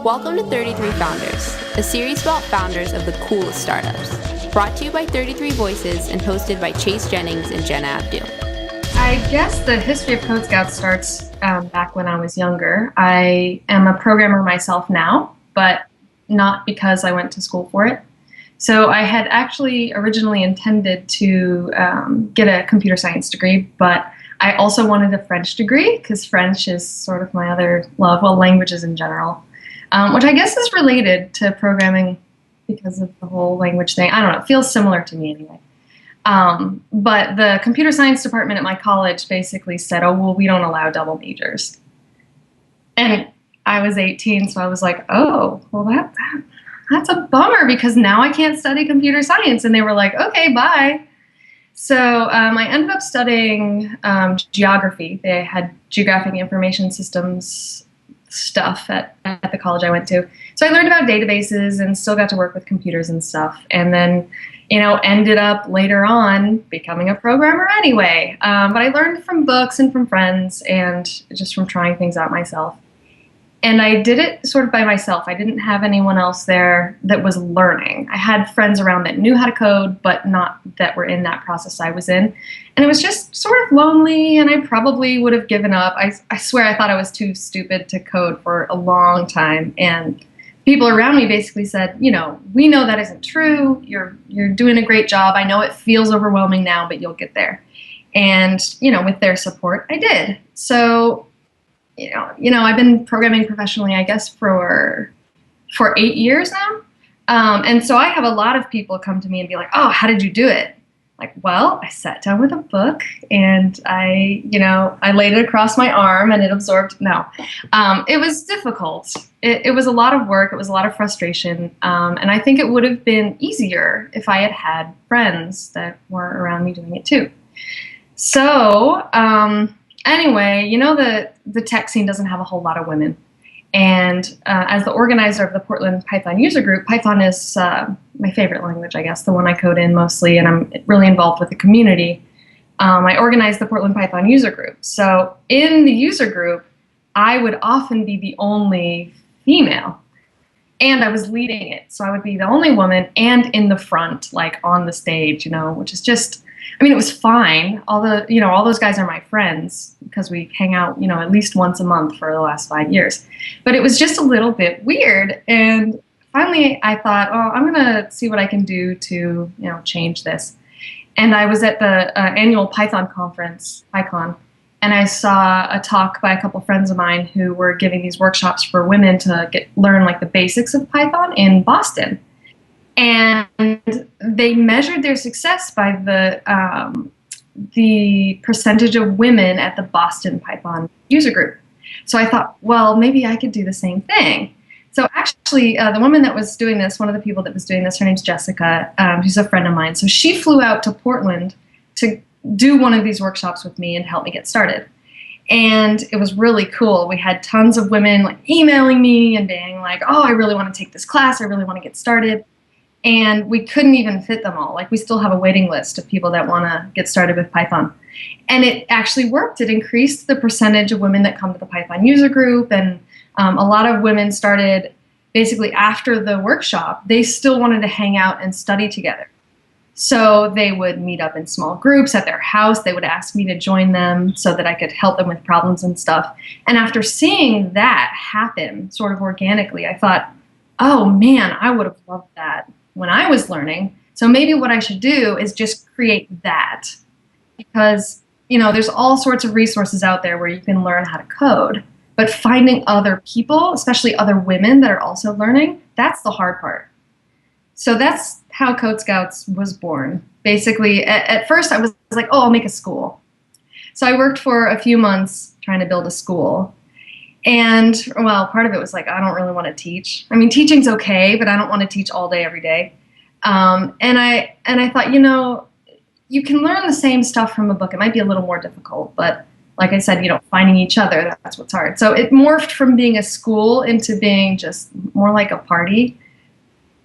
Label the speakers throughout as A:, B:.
A: Welcome to 33 Founders, a series about founders of the coolest startups. Brought to you by 33 Voices and hosted by Chase Jennings and Jenna Abdul.
B: I guess the history of Code Scouts starts back when I was younger. I am a programmer myself now, but not because I went to school for it. So I had actually originally intended to get a computer science degree, but I also wanted a French degree because French is sort of my other love, well, languages in general, which I guess is related to programming because of the whole language thing. I don't know, it feels similar to me anyway. But the computer science department at my college basically said, oh, well, we don't allow double majors. And I was 18, so I was like, oh, well, that's a bummer because now I can't study computer science. And they were like, okay, bye. So I ended up studying geography. They had geographic information systems stuff at the college I went to. So I learned about databases and still got to work with computers and stuff. And then, ended up later on becoming a programmer anyway. But I learned from books and from friends and just from trying things out myself. And I did it sort of by myself. I didn't have anyone else there that was learning. I had friends around that knew how to code, but not that were in that process I was in. And it was just sort of lonely, and I probably would have given up. I swear I thought I was too stupid to code for a long time. And people around me basically said, we know that isn't true. You're doing a great job. I know it feels overwhelming now, but you'll get there. And, with their support, I did. So I've been programming professionally, I guess, for 8 years now. And so I have a lot of people come to me and be like, oh, how did you do it? Like, well, I sat down with a book and I laid it across my arm and it absorbed. No, it was difficult. It was a lot of work. It was a lot of frustration. And I think it would have been easier if I had had friends that were around me doing it too. So, anyway, the tech scene doesn't have a whole lot of women. And as the organizer of the Portland Python user group, Python is my favorite language, I guess, the one I code in mostly, and I'm really involved with the community. I organized the Portland Python user group. So in the user group, I would often be the only female. And I was leading it. So I would be the only woman and in the front, like on the stage, which is just... it was fine. All those guys are my friends because we hang out, at least once a month for the last 5 years. But it was just a little bit weird. And finally I thought, oh, I'm going to see what I can do to, change this. And I was at the annual Python conference, PyCon, and I saw a talk by a couple friends of mine who were giving these workshops for women to learn like the basics of Python in Boston. And they measured their success by the percentage of women at the Boston Python user group. So I thought, well, maybe I could do the same thing. So actually, the woman that was doing this, one of the people that was doing this, her name's Jessica. She's a friend of mine. So she flew out to Portland to do one of these workshops with me and help me get started. And it was really cool. We had tons of women emailing me and being like, oh, I really want to take this class. I really want to get started. And we couldn't even fit them all. We still have a waiting list of people that want to get started with Python. And it actually worked. It increased the percentage of women that come to the Python user group. And a lot of women started basically after the workshop, they still wanted to hang out and study together. So they would meet up in small groups at their house. They would ask me to join them so that I could help them with problems and stuff. And after seeing that happen sort of organically, I thought, oh man, I would have loved that when I was learning. So maybe what I should do is just create that because, there's all sorts of resources out there where you can learn how to code, but finding other people, especially other women that are also learning, that's the hard part. So that's how Code Scouts was born. Basically, at first I was like, oh, I'll make a school. So I worked for a few months trying to build a school. And, well, part of it was like, I don't really want to teach. Teaching's okay, but I don't want to teach all day, every day. And I thought, you can learn the same stuff from a book. It might be a little more difficult, but like I said, finding each other, that's what's hard. So it morphed from being a school into being just more like a party.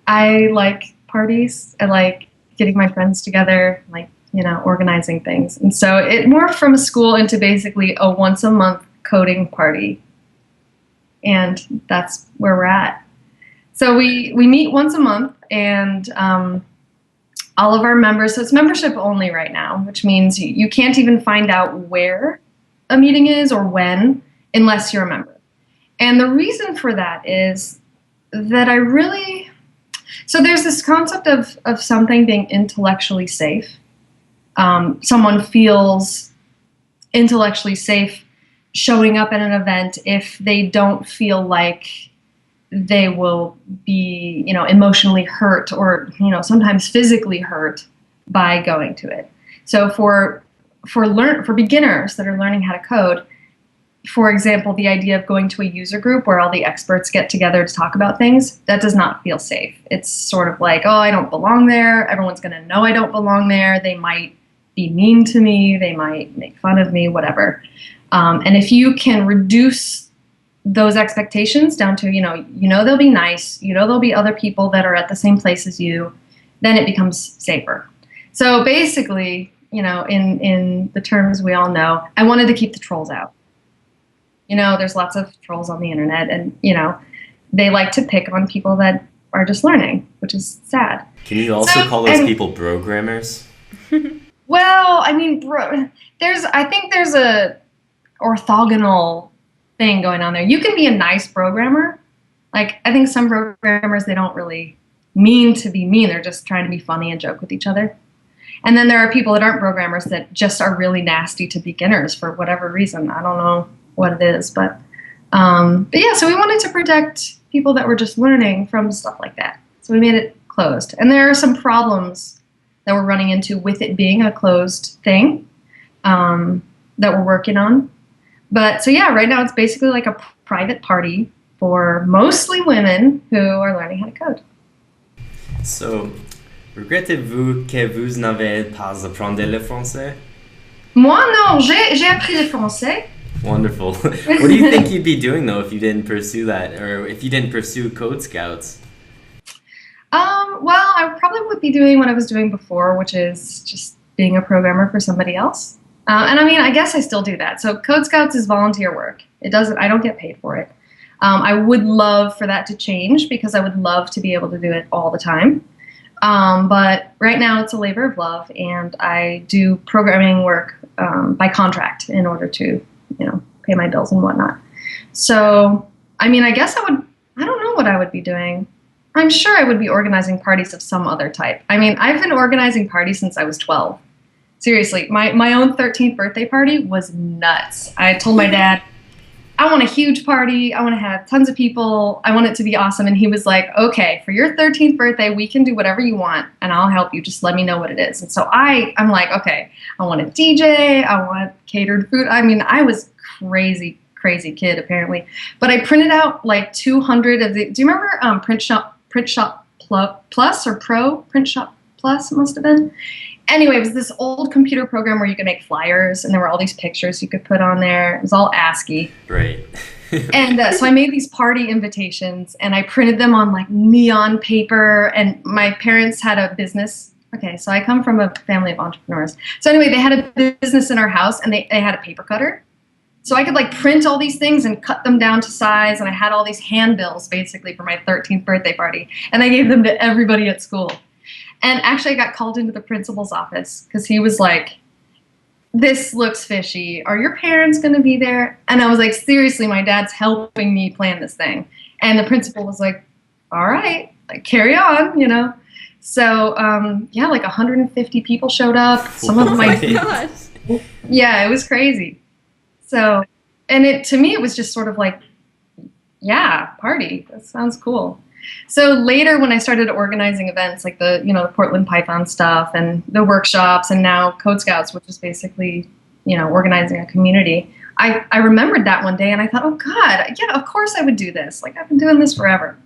B: I like parties. I like getting my friends together, organizing things. And so it morphed from a school into basically a once a month coding party. and that's where we're at. So we meet once a month, and all of our members, so it's membership only right now, which means you can't even find out where a meeting is or when unless you're a member. And the reason for that is that so there's this concept of something being intellectually safe. Someone feels intellectually safe showing up at an event if they don't feel like they will be, emotionally hurt or, sometimes physically hurt by going to it. So for beginners that are learning how to code, for example, the idea of going to a user group where all the experts get together to talk about things, that does not feel safe. It's sort of like, oh, I don't belong there. Everyone's going to know I don't belong there. They might be mean to me. They might make fun of me, whatever. And if you can reduce those expectations down to, they'll be nice, there'll be other people that are at the same place as you, then it becomes safer. So basically, in the terms we all know, I wanted to keep the trolls out. There's lots of trolls on the internet, and, they like to pick on people that are just learning, which is sad.
C: Can you also call those people programmers?
B: Well, I mean, I think there's a orthogonal thing going on there. You can be a nice programmer. Like, I think some programmers, they don't really mean to be mean. They're just trying to be funny and joke with each other. And then there are people that aren't programmers that just are really nasty to beginners for whatever reason. I don't know what it is, but yeah, so we wanted to protect people that were just learning from stuff like that. So we made it closed. And there are some problems that we're running into with it being a closed thing that we're working on. But so yeah, right now it's basically like a private party for mostly women who are learning how to code.
C: So, regrettez-vous que vous n'avez pas appris le français?
B: Moi, non, j'ai appris le français.
C: Wonderful. What do you think you'd be doing, though, if you didn't pursue that, or if you didn't pursue Code Scouts?
B: Well, I probably would be doing what I was doing before, which is just being a programmer for somebody else. And I mean, I guess I still do that. So Code Scouts is volunteer work. I don't get paid for it. I would love for that to change because I would love to be able to do it all the time. But right now it's a labor of love, and I do programming work by contract in order to, pay my bills and whatnot. So, I mean, I guess I don't know what I would be doing. I'm sure I would be organizing parties of some other type. I mean, I've been organizing parties since I was 12. Seriously, my own 13th birthday party was nuts. I told my dad, I want a huge party. I want to have tons of people. I want it to be awesome. And he was like, okay, for your 13th birthday, we can do whatever you want and I'll help you. Just let me know what it is. And so I'm like, okay, I want a DJ. I want catered food. I mean, I was crazy kid apparently. But I printed out like 200 of the, do you remember Print Shop Plus or Pro? Print Shop Plus, it must have been. Anyway, it was this old computer program where you could make flyers, and there were all these pictures you could put on there. It was all ASCII.
C: Right.
B: And so I made these party invitations, and I printed them on like neon paper, and my parents had a business. Okay, so I come from a family of entrepreneurs. So anyway, they had a business in our house, and they had a paper cutter. So I could like print all these things and cut them down to size, and I had all these handbills basically for my 13th birthday party, and I gave them to everybody at school. And actually, I got called into the principal's office because he was like, this looks fishy. Are your parents going to be there? And I was like, seriously, my dad's helping me plan this thing. And the principal was like, all right, like carry on, So, yeah, like 150 people showed up. Some of my
A: gosh.
B: Yeah, it was crazy. So, and to me, it was just sort of like, yeah, party. That sounds cool. So later when I started organizing events like the Portland Python stuff and the workshops and now Code Scouts, which is basically, organizing a community, I remembered that one day and I thought, oh God, yeah, of course I would do this. Like I've been doing this forever.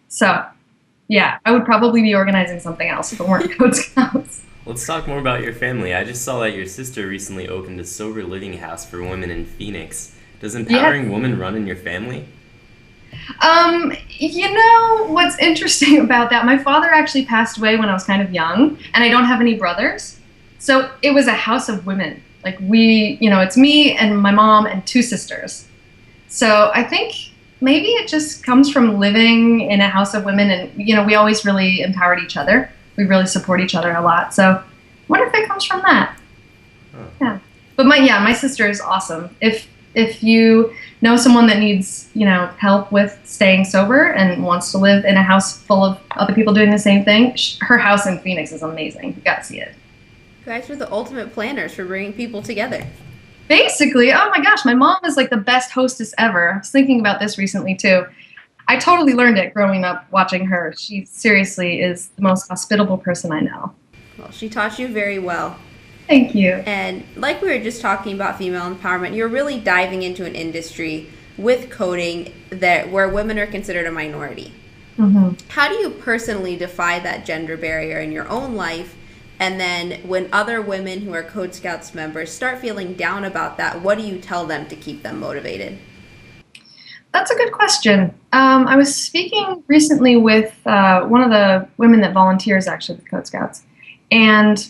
B: So yeah, I would probably be organizing something else if it weren't Code Scouts.
C: Let's talk more about your family. I just saw that your sister recently opened a sober living house for women in Phoenix. Does empowering women run in your family?
B: What's interesting about that, my father actually passed away when I was kind of young, and I don't have any brothers. So it was a house of women. Like it's me and my mom and two sisters. So I think, maybe it just comes from living in a house of women, and we always really empowered each other. We really support each other a lot. So I wonder if it comes from that.
C: Huh.
B: Yeah. But my sister is awesome. If you know someone that needs, help with staying sober and wants to live in a house full of other people doing the same thing, her house in Phoenix is amazing. You got to see it.
A: You guys are the ultimate planners for bringing people together.
B: Basically, oh my gosh, my mom is like the best hostess ever. I was thinking about this recently too. I totally learned it growing up watching her. She seriously is the most hospitable person I know.
A: Well, she taught you very well.
B: Thank you.
A: And like we were just talking about female empowerment, you're really diving into an industry with coding where women are considered a minority.
B: Mm-hmm.
A: How do you personally defy that gender barrier in your own life? And then when other women who are Code Scouts members start feeling down about that, what do you tell them to keep them motivated?
B: That's a good question. I was speaking recently with one of the women that volunteers actually with Code Scouts. And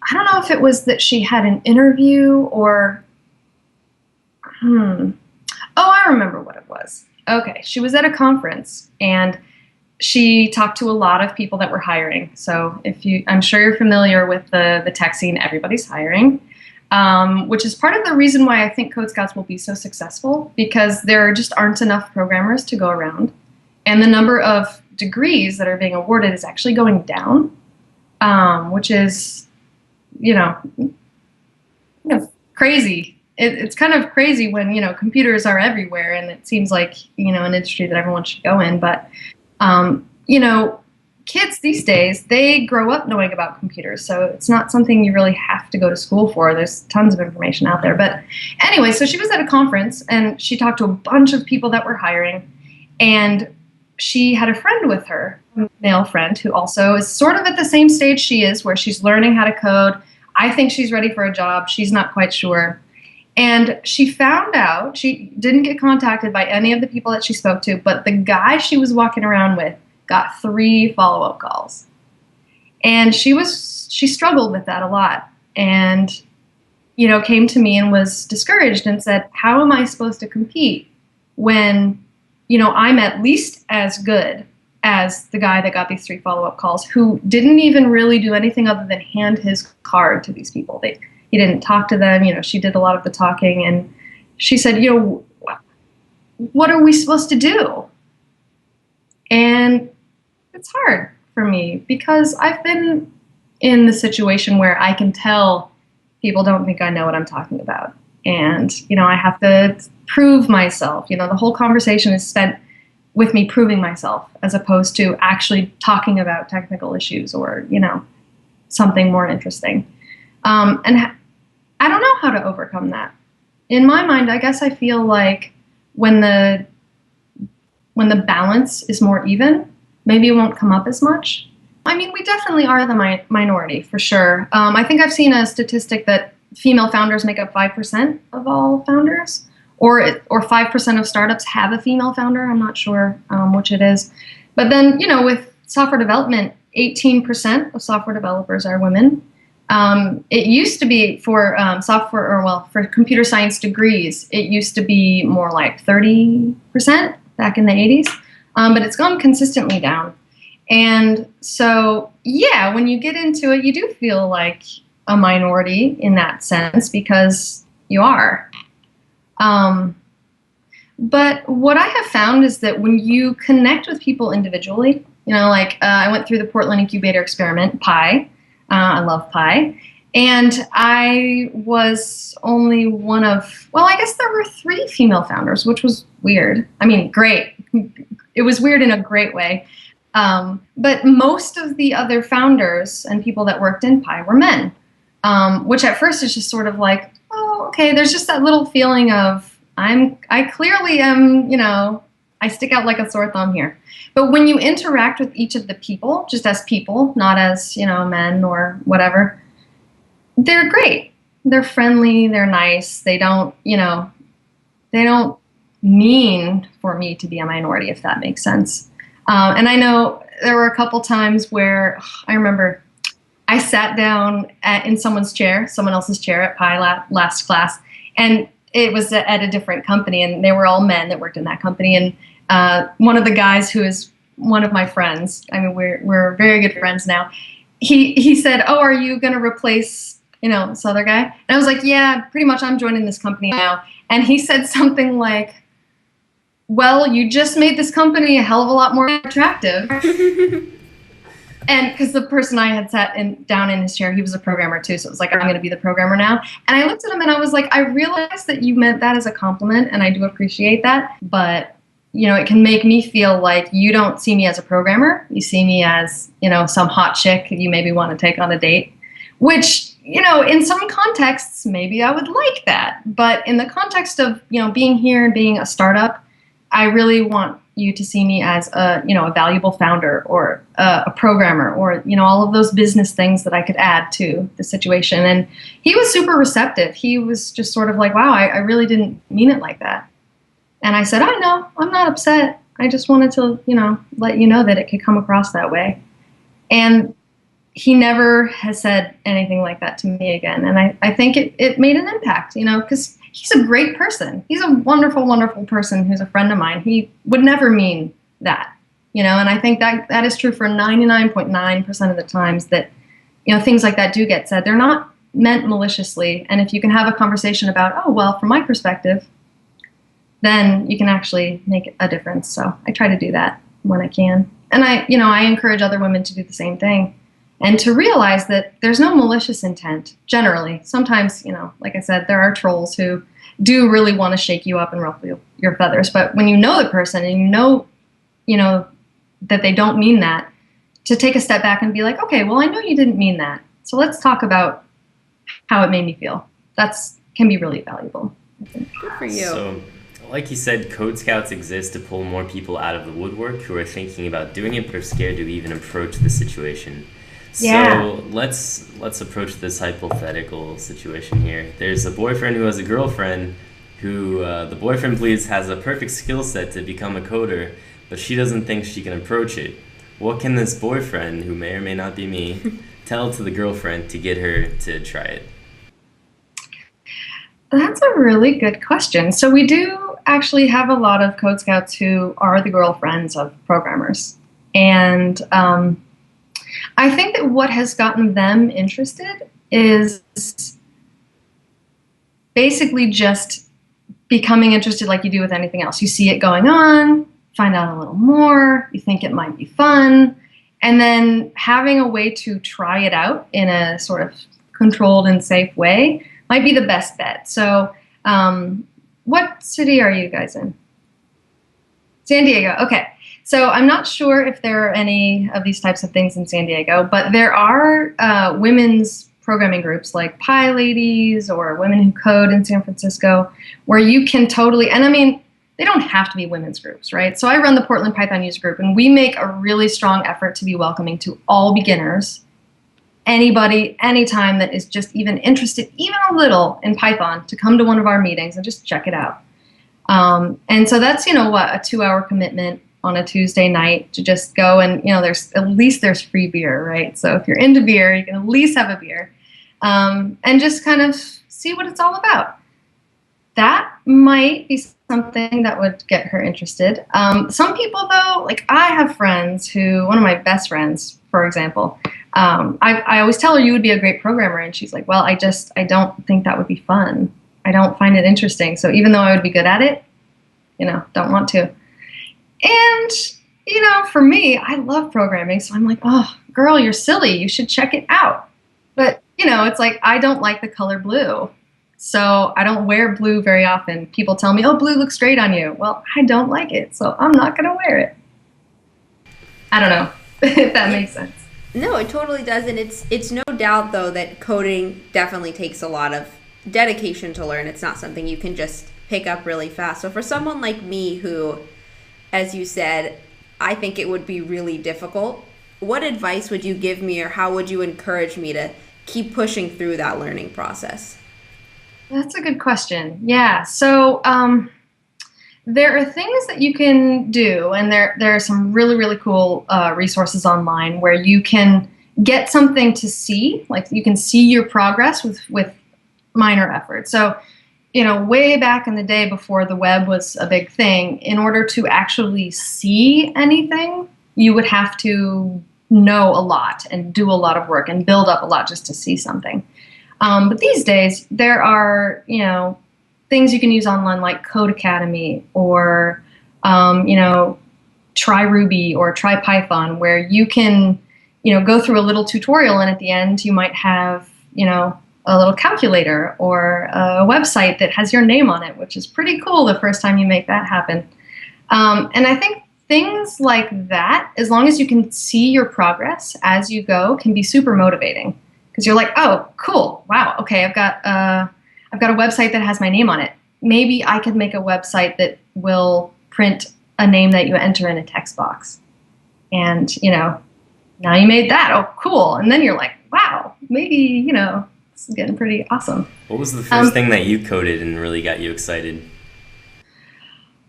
B: I don't know if it was that she had an interview or, oh, I remember what it was. Okay, she was at a conference and she talked to a lot of people that were hiring. So I'm sure you're familiar with the tech scene, everybody's hiring, which is part of the reason why I think Code Scouts will be so successful, because there just aren't enough programmers to go around. And the number of degrees that are being awarded is actually going down, which is, crazy. It's kind of crazy when, computers are everywhere and it seems like, an industry that everyone should go in. But, kids these days, they grow up knowing about computers. So it's not something you really have to go to school for. There's tons of information out there. But anyway, so she was at a conference and she talked to a bunch of people that were hiring. And she had a friend with her, a male friend, who also is sort of at the same stage she is, where she's learning how to code. I think she's ready for a job. She's not quite sure. And she found out, she didn't get contacted by any of the people that she spoke to, but the guy she was walking around with got 3 follow-up calls. And she struggled with that a lot. And, came to me and was discouraged and said, how am I supposed to compete when I'm at least as good as the guy that got these 3 follow-up calls, who didn't even really do anything other than hand his card to these people. He didn't talk to them. She did a lot of the talking. And she said, what are we supposed to do? And it's hard for me because I've been in the situation where I can tell people don't think I know what I'm talking about. And, I have to prove myself. The whole conversation is spent with me proving myself as opposed to actually talking about technical issues or, something more interesting. And I don't know how to overcome that. In my mind, I guess I feel like when the balance is more even, maybe it won't come up as much. I mean, we definitely are the minority, for sure. I think I've seen a statistic that female founders make up 5% of all founders, or 5% of startups have a female founder. I'm not sure which it is. But then, with software development, 18% of software developers are women. It used to be for for computer science degrees, it used to be more like 30% back in the 80s, but it's gone consistently down. And so, yeah, when you get into it, you do feel like a minority in that sense because you are. But what I have found is that when you connect with people individually, I went through the Portland Incubator Experiment, Pi. I love Pi. And I was only one of, I guess there were 3 female founders, which was weird. I mean, great. It was weird in a great way. But most of the other founders and people that worked in Pi were men, which at first is just sort of like, oh, okay, there's just that little feeling of, I clearly am, I stick out like a sore thumb here. But when you interact with each of the people, just as people, not as, men or whatever, they're great. They're friendly, they're nice. They don't mean for me to be a minority, if that makes sense. And I know there were a couple times where I remember I sat down in someone else's chair at Pi last class, and it was at a different company, and they were all men that worked in that company. And one of the guys who is one of my friends, I mean, we're very good friends now. He said, "Oh, are you going to replace, this other guy?" And I was like, "Yeah, pretty much. I'm joining this company now." And he said something like, "Well, you just made this company a hell of a lot more attractive." And because the person I had sat down in his chair, he was a programmer too. So it was like, I'm going to be the programmer now. And I looked at him and I was like, I realized that you meant that as a compliment, and I do appreciate that. But, it can make me feel like you don't see me as a programmer. You see me as, some hot chick you maybe want to take on a date, which, in some contexts, maybe I would like that. But in the context of, being here and being a startup, I really want you to see me as a valuable founder or a programmer or, all of those business things that I could add to the situation. And he was super receptive. He was just sort of like, wow, I really didn't mean it like that. And I said, I know, I'm not upset. I just wanted to, let you know that it could come across that way. And he never has said anything like that to me again. And I think it made an impact, because he's a great person. He's a wonderful, wonderful person who's a friend of mine. He would never mean that, and I think that is true for 99.9% of the times that, things like that do get said. They're not meant maliciously. And if you can have a conversation about, oh, well, from my perspective, then you can actually make a difference. So I try to do that when I can. And I encourage other women to do the same thing. And to realize that there's no malicious intent, generally. Sometimes, like I said, there are trolls who do really want to shake you up and ruffle your feathers. But when you know the person and you know that they don't mean that, to take a step back and be like, okay, well, I know you didn't mean that. So let's talk about how it made me feel. Can be really valuable, I think.
A: Good for you.
C: So, like you said, Code Scouts exist to pull more people out of the woodwork who are thinking about doing it but are scared to even approach the situation.
B: Yeah.
C: So let's approach this hypothetical situation here. There's a boyfriend who has a girlfriend who the boyfriend believes has a perfect skill set to become a coder, but she doesn't think she can approach it. What can this boyfriend, who may or may not be me, tell to the girlfriend to get her to try it?
B: That's a really good question. So we do actually have a lot of Code Scouts who are the girlfriends of programmers. And I think that what has gotten them interested is basically just becoming interested like you do with anything else. You see it going on, find out a little more, you think it might be fun, and then having a way to try it out in a sort of controlled and safe way might be the best bet. So what city are you guys in? San Diego. Okay. So I'm not sure if there are any of these types of things in San Diego, but there are women's programming groups like Pi Ladies or Women Who Code in San Francisco, where you can totally, and I mean, they don't have to be women's groups, right? So I run the Portland Python user group, and we make a really strong effort to be welcoming to all beginners, anybody, anytime that is just even interested, even a little in Python, to come to one of our meetings and just check it out. And so that's, a 2-hour commitment on a Tuesday night to just go and, there's free beer, right? So if you're into beer, you can at least have a beer and just kind of see what it's all about. That might be something that would get her interested. Some people, though, like I have friends who, one of my best friends, for example, I always tell her you would be a great programmer, and she's like, well, I don't think that would be fun. I don't find it interesting. So even though I would be good at it, don't want to. And, for me, I love programming. So I'm like, oh, girl, you're silly. You should check it out. But, it's like, I don't like the color blue. So I don't wear blue very often. People tell me, oh, blue looks great on you. Well, I don't like it. So I'm not going to wear it. I don't know if that makes sense.
A: No, it totally does. And it's no doubt, though, that coding definitely takes a lot of dedication to learn. It's not something you can just pick up really fast. So for someone like me who, as you said, I think it would be really difficult, what advice would you give me, or how would you encourage me to keep pushing through that learning process?
B: That's a good question. Yeah. So there are things that you can do, and there are some really, really cool resources online where you can get something to see, like you can see your progress with minor effort. So, way back in the day before the web was a big thing, in order to actually see anything, you would have to know a lot and do a lot of work and build up a lot just to see something. But these days, there are, things you can use online like Code Academy or, Try Ruby or Try Python, where you can, go through a little tutorial, and at the end you might have, a little calculator or a website that has your name on it, which is pretty cool the first time you make that happen. And I think things like that, as long as you can see your progress as you go, can be super motivating, because you're like, oh, cool, wow, okay, I've got a website that has my name on it. Maybe I could make a website that will print a name that you enter in a text box. And, now you made that. Oh, cool. And then you're like, wow, maybe, this is getting pretty awesome.
C: What was the first thing that you coded and really got you excited?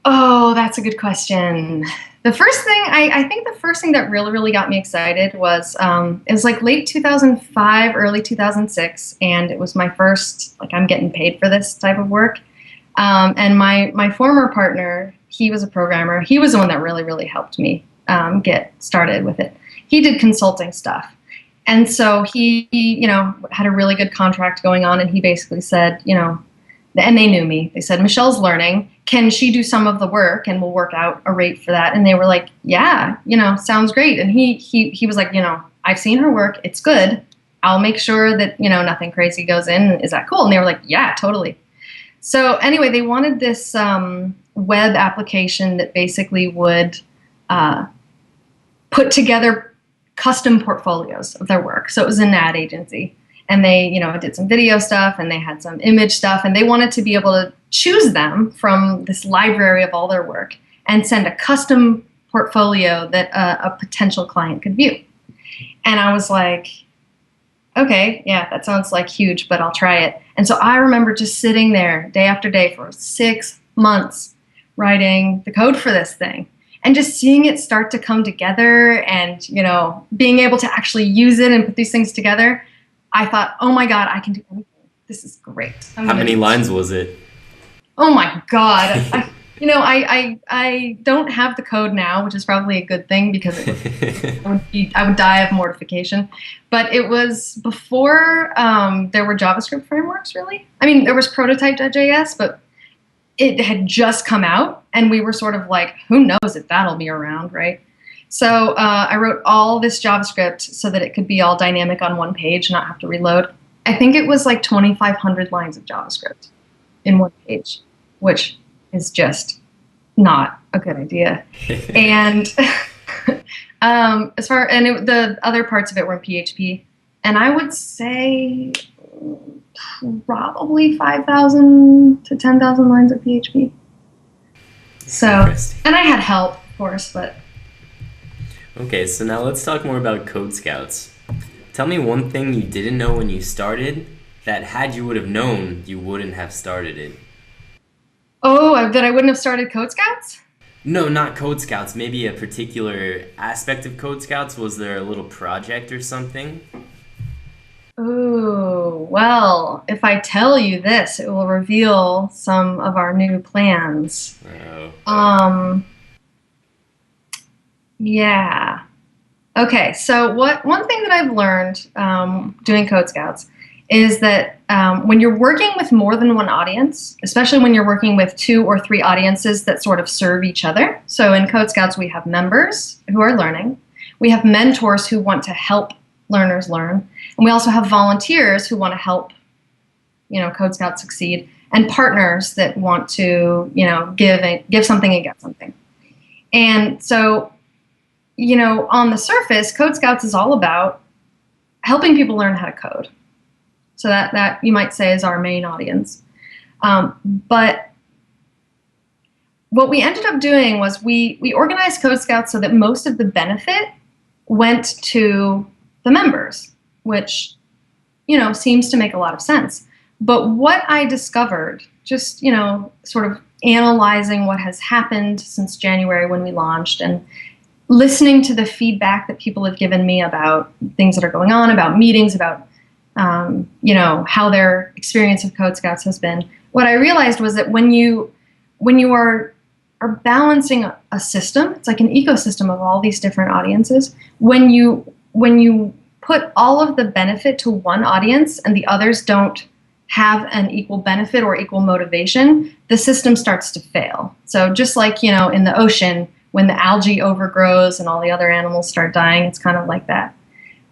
B: Oh, that's a good question. The first thing, I think the first thing that really, really got me excited was, it was like late 2005, early 2006, and it was my first, I'm getting paid for this type of work. And my former partner, he was a programmer. He was the one that really, really helped me get started with it. He did consulting stuff. And so he, had a really good contract going on, and he basically said, and they knew me. They said, Michelle's learning. Can she do some of the work, and we'll work out a rate for that? And they were like, yeah, sounds great. And he was like, I've seen her work. It's good. I'll make sure that, nothing crazy goes in. Is that cool? And they were like, yeah, totally. So anyway, they wanted this web application that basically would put together custom portfolios of their work. So it was an ad agency. And they, did some video stuff, and they had some image stuff, and they wanted to be able to choose them from this library of all their work and send a custom portfolio that a potential client could view. And I was like, okay, yeah, that sounds like huge, but I'll try it. And so I remember just sitting there day after day for 6 months writing the code for this thing. And just seeing it start to come together and, being able to actually use it and put these things together, I thought, oh my God, I can do anything. This is great.
C: How many lines was it?
B: Oh my God. I don't have the code now, which is probably a good thing, because I would die of mortification. But it was before there were JavaScript frameworks, really. I mean, there was prototype.js, but it had just come out, and we were sort of like, who knows if that'll be around, right? So I wrote all this JavaScript so that it could be all dynamic on one page, not have to reload. I think it was like 2,500 lines of JavaScript in one page, which is just not a good idea. And the other parts of it were in PHP, and I would say probably 5,000 to 10,000 lines of PHP. So, and I had help, of course, but.
C: Okay, so now let's talk more about Code Scouts. Tell me one thing you didn't know when you started that, had you would have known, you wouldn't have started it.
B: Oh, that I wouldn't have started Code Scouts?
C: No, not Code Scouts. Maybe a particular aspect of Code Scouts. Was there a little project or something?
B: Oh, well, if I tell you this, it will reveal some of our new plans.
C: Oh.
B: Yeah. Okay, so one thing that I've learned doing Code Scouts is that when you're working with more than one audience, especially when you're working with 2 or 3 audiences that sort of serve each other. So in Code Scouts, we have members who are learning. We have mentors who want to help learners learn. And we also have volunteers who want to help, Code Scouts succeed, and partners that want to, give something and get something. And so, on the surface, Code Scouts is all about helping people learn how to code. So that you might say is our main audience. But what we ended up doing was we organized Code Scouts so that most of the benefit went to the members, which, seems to make a lot of sense. But what I discovered, just, sort of analyzing what has happened since January when we launched, and listening to the feedback that people have given me about things that are going on, about meetings, about, how their experience of Code Scouts has been, what I realized was that when you are balancing a system, it's like an ecosystem of all these different audiences. When you put all of the benefit to one audience and the others don't have an equal benefit or equal motivation, the system starts to fail. So just like, in the ocean, when the algae overgrows and all the other animals start dying, it's kind of like that.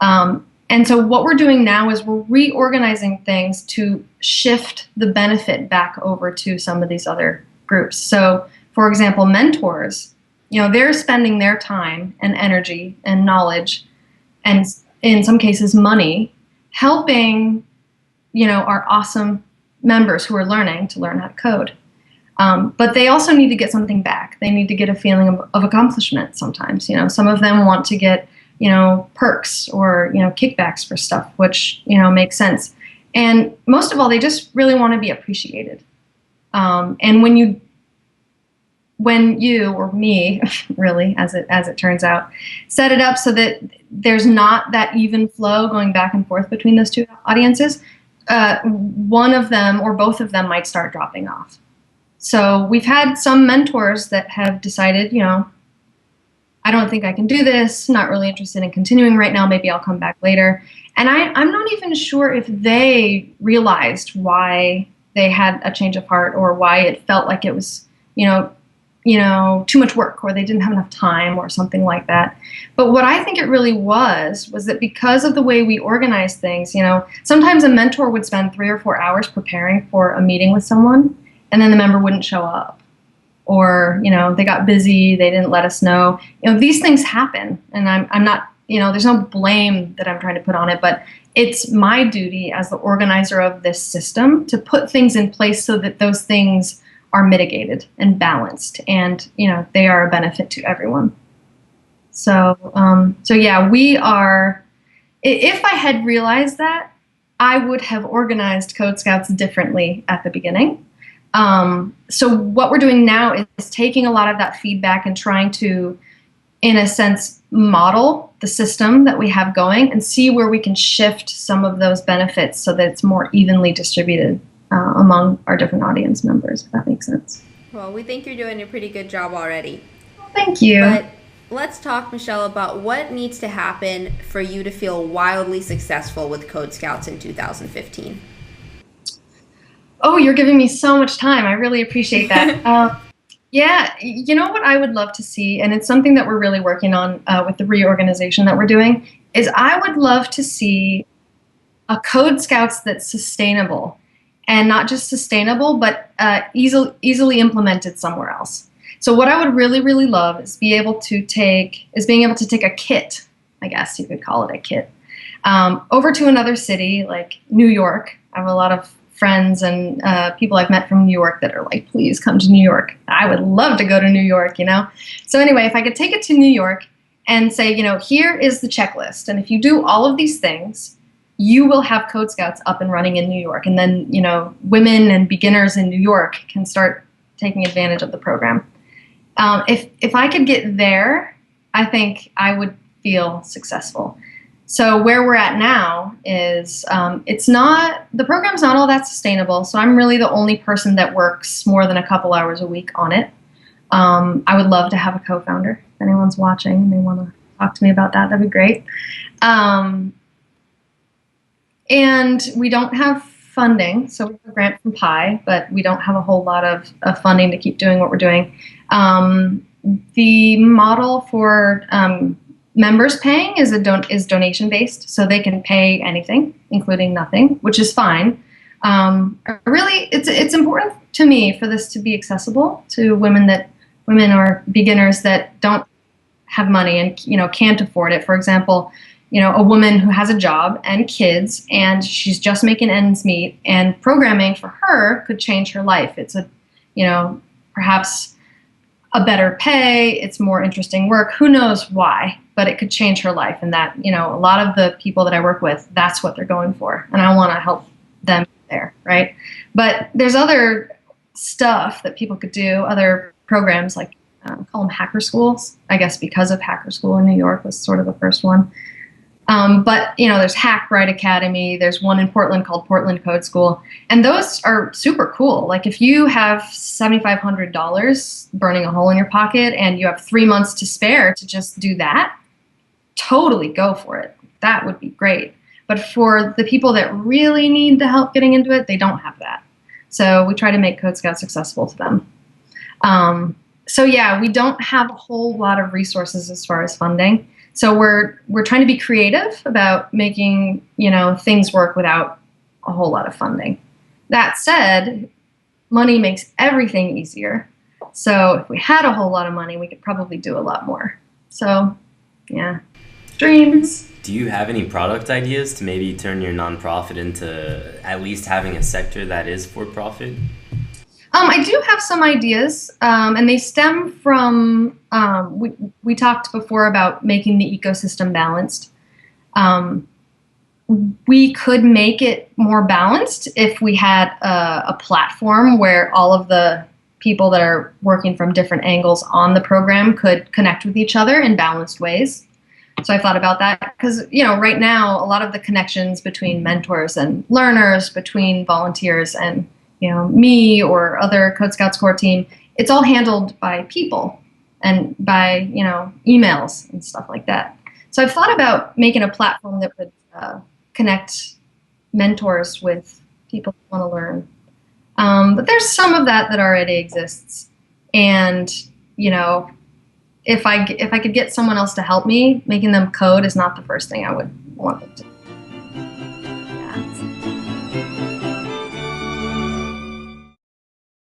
B: And so what we're doing now is we're reorganizing things to shift the benefit back over to some of these other groups. So, for example, mentors, they're spending their time and energy and knowledge and in some cases money helping our awesome members who are learning to learn how to code. But they also need to get something back. They need to get a feeling of accomplishment sometimes. Some of them want to get, perks or, kickbacks for stuff, which, makes sense. And most of all, they just really want to be appreciated. And when you or me, really, as it turns out, set it up so that there's not that even flow going back and forth between those two audiences, one of them or both of them might start dropping off. So we've had some mentors that have decided, I don't think I can do this, not really interested in continuing right now, maybe I'll come back later. And I'm not even sure if they realized why they had a change of heart or why it felt like it was, too much work or they didn't have enough time or something like that. But what I think it really was that because of the way we organize things, sometimes a mentor would spend 3 or 4 hours preparing for a meeting with someone and then the member wouldn't show up. Or, they got busy, they didn't let us know. These things happen and I'm not, there's no blame that I'm trying to put on it, but it's my duty as the organizer of this system to put things in place so that those things are mitigated and balanced and, they are a benefit to everyone. So yeah, we are, if I had realized that, I would have organized Code Scouts differently at the beginning. So what we're doing now is taking a lot of that feedback and trying to, in a sense, model the system that we have going and see where we can shift some of those benefits so that it's more evenly distributed among our different audience members, if that makes sense.
A: Well, we think you're doing a pretty good job already.
B: Well, thank you.
A: But let's talk, Michelle, about what needs to happen for you to feel wildly successful with Code Scouts in 2015.
B: Oh, you're giving me so much time. I really appreciate that. Yeah, what I would love to see, and it's something that we're really working on with the reorganization that we're doing, is I would love to see a Code Scouts that's sustainable. And not just sustainable, but easily implemented somewhere else. So what I would really, really love is being able to take a kit, I guess you could call it a kit, over to another city like New York. I have a lot of friends and people I've met from New York that are like, please come to New York. I would love to go to New York, So anyway, if I could take it to New York and say, here is the checklist. And if you do all of these things, you will have Code Scouts up and running in New York. And then, women and beginners in New York can start taking advantage of the program. If I could get there, I think I would feel successful. So where we're at now is the program's not all that sustainable. So I'm really the only person that works more than a couple hours a week on it. I would love to have a co-founder. If anyone's watching and they want to talk to me about that, that'd be great. And we don't have funding, so we have a grant from PI, but we don't have a whole lot of funding to keep doing what we're doing. The model for members paying is donation based, so they can pay anything, including nothing, which is fine. Really, it's important to me for this to be accessible to women or beginners that don't have money and can't afford it. For example, a woman who has a job and kids and she's just making ends meet, and programming for her could change her life. It's perhaps a better pay, it's more interesting work, who knows why, but it could change her life. And that, a lot of the people that I work with, that's what they're going for. And I want to help them there, right? But there's other stuff that people could do, other programs like, call them hacker schools, I guess because of Hacker School in New York was sort of the first one. But there's Hack Right Academy. There's one in Portland called Portland Code School, and those are super cool. Like if you have $7,500 burning a hole in your pocket, and you have 3 months to spare to just do that, totally go for it. That would be great. But for the people that really need the help getting into it, they don't have that. So we try to make Code Scouts accessible to them. So yeah, we don't have a whole lot of resources as far as funding. So we're trying to be creative about making, things work without a whole lot of funding. That said, money makes everything easier. So if we had a whole lot of money, we could probably do a lot more. So yeah, dreams.
C: Do you have any product ideas to maybe turn your nonprofit into at least having a sector that is for profit?
B: I do have some ideas, and they stem from, we talked before about making the ecosystem balanced. We could make it more balanced if we had a platform where all of the people that are working from different angles on the program could connect with each other in balanced ways. So I thought about that because, right now, a lot of the connections between mentors and learners, between volunteers and me or other Code Scouts core team, it's all handled by people and by, emails and stuff like that. So I've thought about making a platform that would connect mentors with people who want to learn. But there's some of that already exists. And, if I could get someone else to help me, making them code is not the first thing I would want them to do.